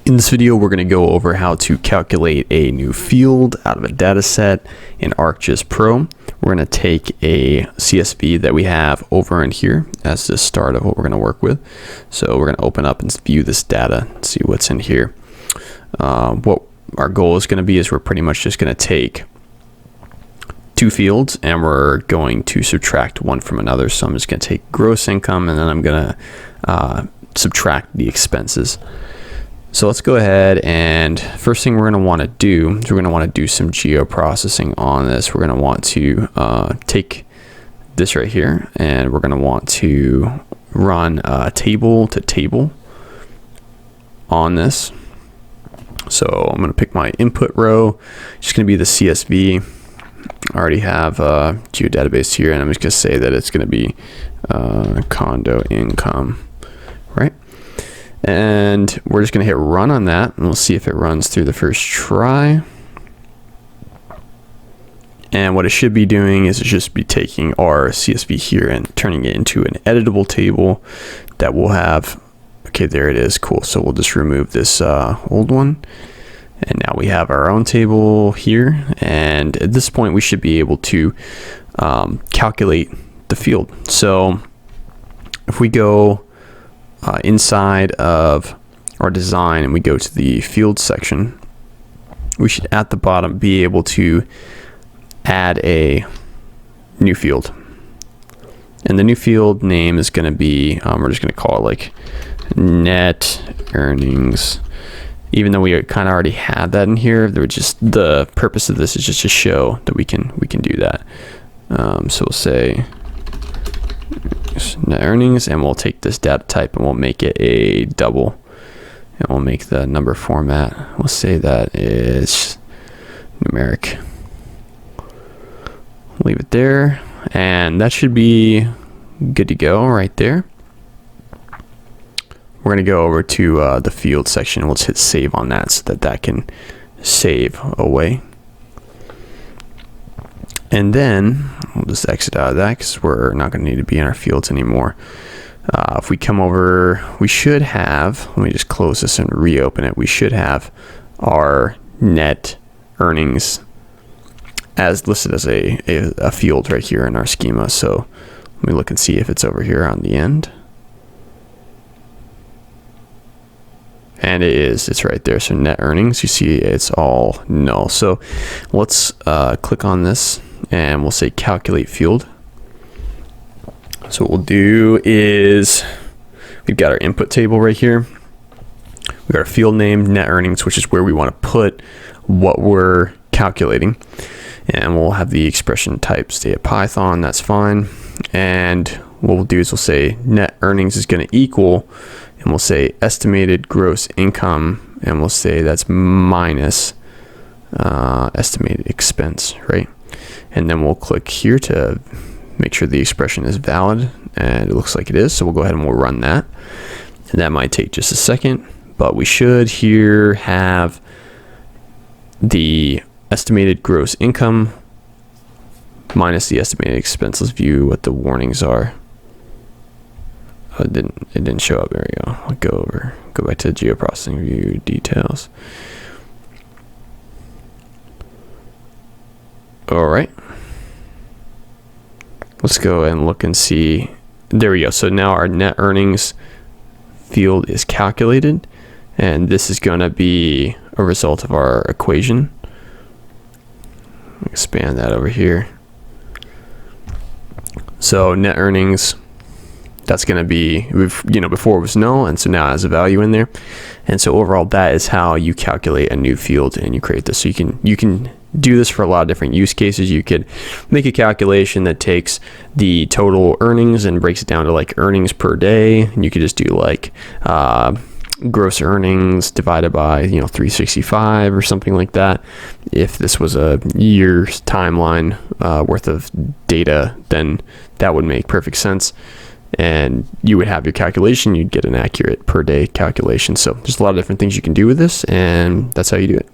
In this video, we're going to go over how to calculate a new field out of a data set in ArcGIS Pro. We're going to take a CSV that we have over in here as the start of what we're going to work with. So we're going to open up and view this data, see what's in here. What our goal is going to be is we're pretty much just going to take two fields and we're going to subtract one from another. So I'm just going to take gross income and then I'm going to subtract the expenses. So let's go ahead, and first thing we're going to want to do is we're going to want to do some geoprocessing on this. We're going to want to take this right here and we're going to want to run table to table on this. So I'm going to pick my input row, just going to be the CSV. I already have a geodatabase here, and I'm just going to say that it's going to be condo income, right? And we're just going to hit run on that, and we'll see if it runs through the first try. And what it should be doing is it just be taking our CSV here and turning it into an editable table that will have, okay, there it is, cool. So we'll just remove this old one. And now we have our own table here. And at this point, we should be able to calculate the field. So if we go inside of our design and we go to the field section, we should at the bottom be able to add a new field. And the new field name is going to be, we're just going to call it like net earnings. Even though we kind of already had that in here, there was just the purpose of this is just to show that we can do that. So we'll say net earnings, and we'll take this data type and we'll make it a double, and we'll make the number format. We'll say that is numeric. Leave it there, and that should be good to go right there. We're going to go over to the field section. We'll just hit save on that so that that can save away. And then we'll just exit out of that because we're not going to need to be in our fields anymore. If we come over, we should have, let me just close this and reopen it. We should have our net earnings as listed as a field right here in our schema. So let me look and see if it's over here on the end. And it is, it's right there. So net earnings, you see it's all null. So let's click on this and we'll say calculate field. So what we'll do is we've got our input table right here. We've got our field name, net earnings, which is where we want to put what we're calculating. And we'll have the expression type stay at Python, that's fine. And what we'll do is we'll say net earnings is going to equal, and we'll say estimated gross income, and we'll say that's minus estimated expense, right? And then we'll click here to make sure the expression is valid, and it looks like it is. So we'll go ahead and we'll run that. And that might take just a second, but we should here have the estimated gross income minus the estimated expense. Let's view what the warnings are. Oh, it didn't show up. There we go. I'll go back to geoprocessing, view details. All right. Let's go and look and see. There we go. So now our net earnings field is calculated, and this is going to be a result of our equation. Expand that over here. So net earnings, that's going to be, before it was null, and so now it has a value in there. And so overall, that is how you calculate a new field and you create this. So you can do this for a lot of different use cases. You could make a calculation that takes the total earnings and breaks it down to like earnings per day. And you could just do like gross earnings divided by 365 or something like that. If this was a year's timeline worth of data, then that would make perfect sense. And you would have your calculation, you'd get an accurate per day calculation. So there's a lot of different things you can do with this, and that's how you do it.